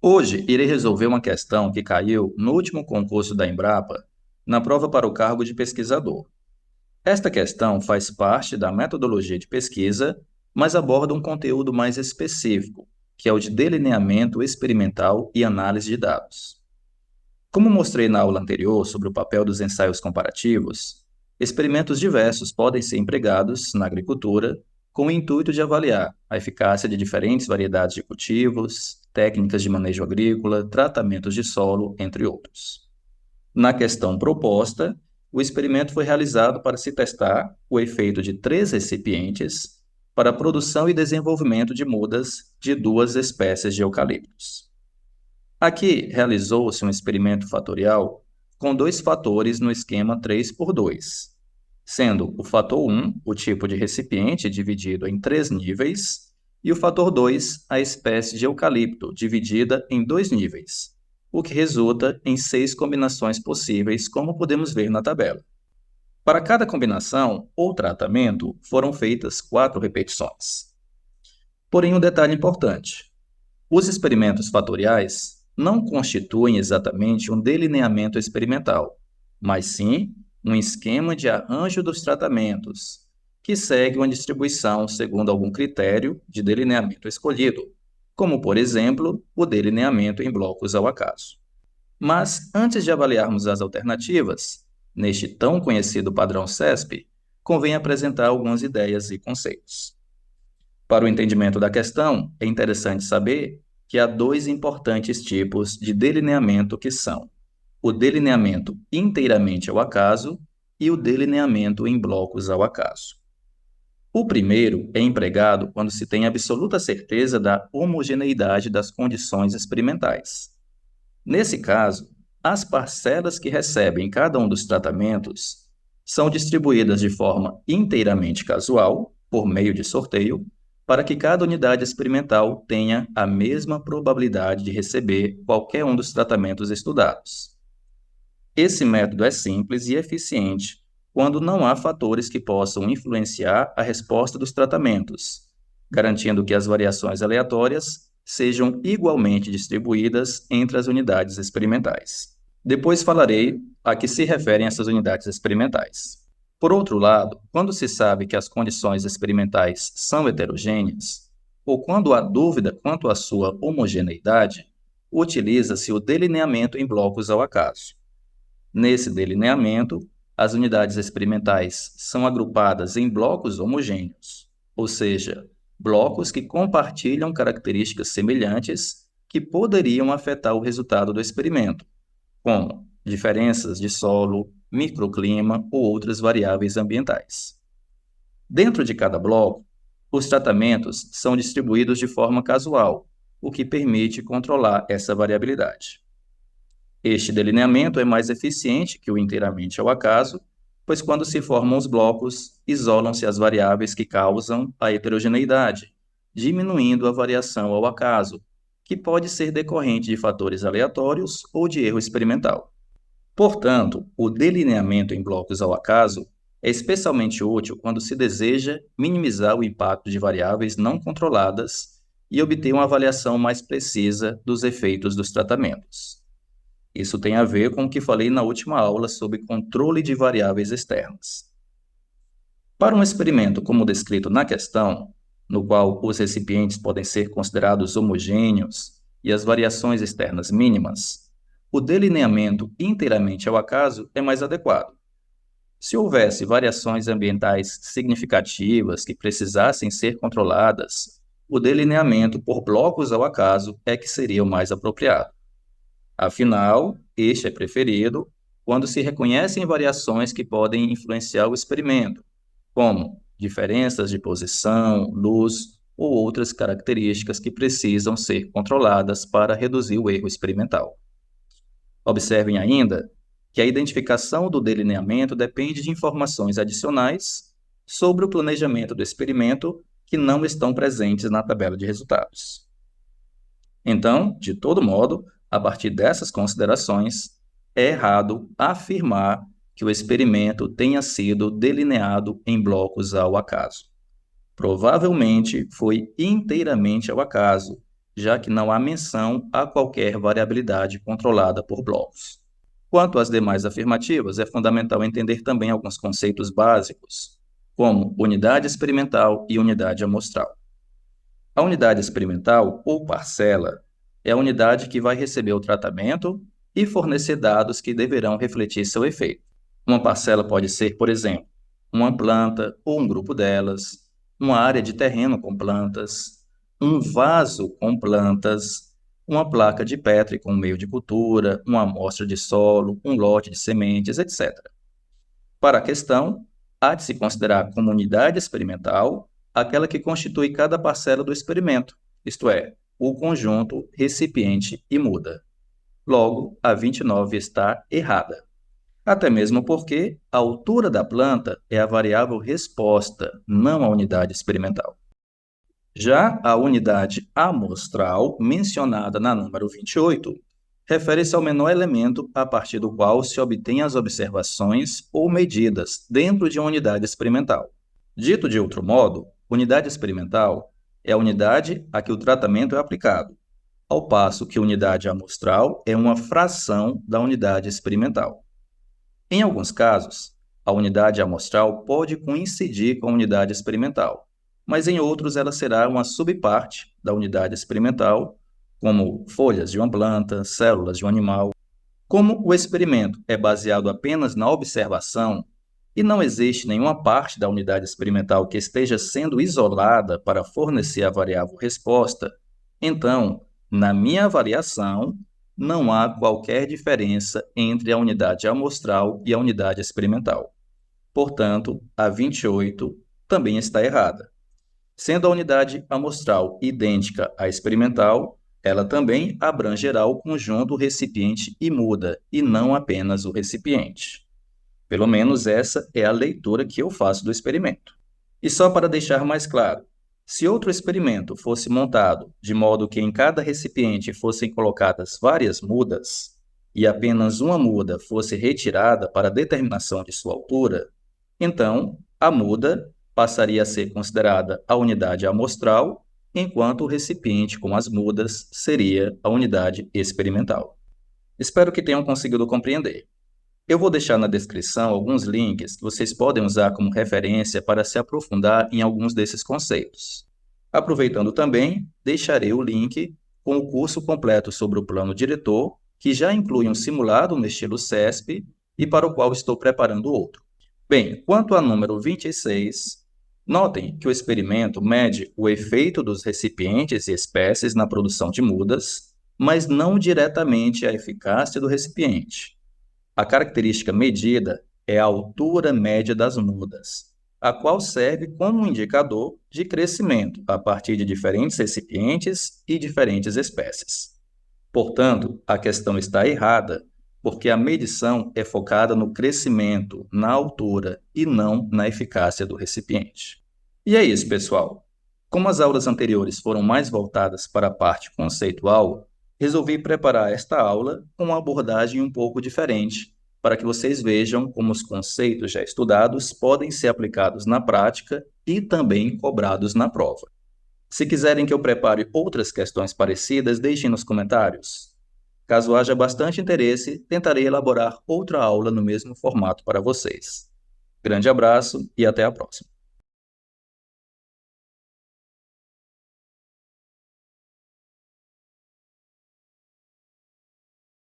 Hoje, irei resolver uma questão que caiu no último concurso da Embrapa, na prova para o cargo de pesquisador. Esta questão faz parte da metodologia de pesquisa, mas aborda um conteúdo mais específico, que é o de delineamento experimental e análise de dados. Como mostrei na aula anterior sobre o papel dos ensaios comparativos, experimentos diversos podem ser empregados na agricultura com o intuito de avaliar a eficácia de diferentes variedades de cultivos, técnicas de manejo agrícola, tratamentos de solo, entre outros. Na questão proposta, o experimento foi realizado para se testar o efeito de 3 recipientes para a produção e desenvolvimento de mudas de 2 espécies de eucaliptos. Aqui realizou-se um experimento fatorial com 2 fatores no esquema 3 por 2, sendo o fator 1 o tipo de recipiente dividido em 3 níveis e o fator 2 a espécie de eucalipto dividida em 2 níveis, o que resulta em 6 combinações possíveis, como podemos ver na tabela. Para cada combinação ou tratamento, foram feitas 4 repetições. Porém, um detalhe importante: os experimentos fatoriais não constituem exatamente um delineamento experimental, mas sim um esquema de arranjo dos tratamentos, que segue uma distribuição segundo algum critério de delineamento escolhido, como, por exemplo, o delineamento em blocos ao acaso. Mas, antes de avaliarmos as alternativas, neste tão conhecido padrão CESP, convém apresentar algumas ideias e conceitos. Para o entendimento da questão, é interessante saber que há 2 importantes tipos de delineamento que são o delineamento inteiramente ao acaso e o delineamento em blocos ao acaso. O primeiro é empregado quando se tem absoluta certeza da homogeneidade das condições experimentais. Nesse caso, as parcelas que recebem cada um dos tratamentos são distribuídas de forma inteiramente casual, por meio de sorteio, para que cada unidade experimental tenha a mesma probabilidade de receber qualquer um dos tratamentos estudados. Esse método é simples e eficiente quando não há fatores que possam influenciar a resposta dos tratamentos, garantindo que as variações aleatórias sejam igualmente distribuídas entre as unidades experimentais. Depois falarei a que se referem essas unidades experimentais. Por outro lado, quando se sabe que as condições experimentais são heterogêneas, ou quando há dúvida quanto à sua homogeneidade, utiliza-se o delineamento em blocos ao acaso. Nesse delineamento, as unidades experimentais são agrupadas em blocos homogêneos, ou seja, blocos que compartilham características semelhantes que poderiam afetar o resultado do experimento, como diferenças de solo, microclima ou outras variáveis ambientais. Dentro de cada bloco, os tratamentos são distribuídos de forma casual, o que permite controlar essa variabilidade. Este delineamento é mais eficiente que o inteiramente ao acaso, pois quando se formam os blocos, isolam-se as variáveis que causam a heterogeneidade, diminuindo a variação ao acaso, que pode ser decorrente de fatores aleatórios ou de erro experimental. Portanto, o delineamento em blocos ao acaso é especialmente útil quando se deseja minimizar o impacto de variáveis não controladas e obter uma avaliação mais precisa dos efeitos dos tratamentos. Isso tem a ver com o que falei na última aula sobre controle de variáveis externas. Para um experimento como descrito na questão, no qual os recipientes podem ser considerados homogêneos e as variações externas mínimas, o delineamento inteiramente ao acaso é mais adequado. Se houvesse variações ambientais significativas que precisassem ser controladas, o delineamento por blocos ao acaso é que seria o mais apropriado. Afinal, este é preferido quando se reconhecem variações que podem influenciar o experimento, como diferenças de posição, luz ou outras características que precisam ser controladas para reduzir o erro experimental. Observem ainda que a identificação do delineamento depende de informações adicionais sobre o planejamento do experimento que não estão presentes na tabela de resultados. Então, de todo modo, a partir dessas considerações, é errado afirmar que o experimento tenha sido delineado em blocos ao acaso. Provavelmente foi inteiramente ao acaso, já que não há menção a qualquer variabilidade controlada por blocos. Quanto às demais afirmativas, é fundamental entender também alguns conceitos básicos, como unidade experimental e unidade amostral. A unidade experimental, ou parcela, é a unidade que vai receber o tratamento e fornecer dados que deverão refletir seu efeito. Uma parcela pode ser, por exemplo, uma planta ou um grupo delas, uma área de terreno com plantas, um vaso com plantas, uma placa de Petri com meio de cultura, uma amostra de solo, um lote de sementes, etc. Para a questão, há de se considerar como unidade experimental aquela que constitui cada parcela do experimento, isto é, o conjunto recipiente e muda. Logo, a 29 está errada. Até mesmo porque a altura da planta é a variável resposta, não a unidade experimental. Já a unidade amostral, mencionada na número 28, refere-se ao menor elemento a partir do qual se obtêm as observações ou medidas dentro de uma unidade experimental. Dito de outro modo, unidade experimental é a unidade a que o tratamento é aplicado, ao passo que unidade amostral é uma fração da unidade experimental. Em alguns casos, a unidade amostral pode coincidir com a unidade experimental, mas em outros ela será uma subparte da unidade experimental, como folhas de uma planta, células de um animal. Como o experimento é baseado apenas na observação e não existe nenhuma parte da unidade experimental que esteja sendo isolada para fornecer a variável resposta, então, na minha avaliação, não há qualquer diferença entre a unidade amostral e a unidade experimental. Portanto, a 28 também está errada. Sendo a unidade amostral idêntica à experimental, ela também abrangerá o conjunto recipiente e muda, e não apenas o recipiente. Pelo menos essa é a leitura que eu faço do experimento. E só para deixar mais claro, se outro experimento fosse montado de modo que em cada recipiente fossem colocadas várias mudas, e apenas uma muda fosse retirada para determinação de sua altura, então a muda passaria a ser considerada a unidade amostral, enquanto o recipiente com as mudas seria a unidade experimental. Espero que tenham conseguido compreender. Eu vou deixar na descrição alguns links que vocês podem usar como referência para se aprofundar em alguns desses conceitos. Aproveitando também, deixarei o link com o curso completo sobre o plano diretor, que já inclui um simulado no estilo CESP e para o qual estou preparando outro. Bem, quanto ao número 26, notem que o experimento mede o efeito dos recipientes e espécies na produção de mudas, mas não diretamente a eficácia do recipiente. A característica medida é a altura média das mudas, a qual serve como um indicador de crescimento a partir de diferentes recipientes e diferentes espécies. Portanto, a questão está errada, porque a medição é focada no crescimento, na altura e não na eficácia do recipiente. E é isso, pessoal. Como as aulas anteriores foram mais voltadas para a parte conceitual, resolvi preparar esta aula com uma abordagem um pouco diferente, para que vocês vejam como os conceitos já estudados podem ser aplicados na prática e também cobrados na prova. Se quiserem que eu prepare outras questões parecidas, deixem nos comentários. Caso haja bastante interesse, tentarei elaborar outra aula no mesmo formato para vocês. Grande abraço e até a próxima!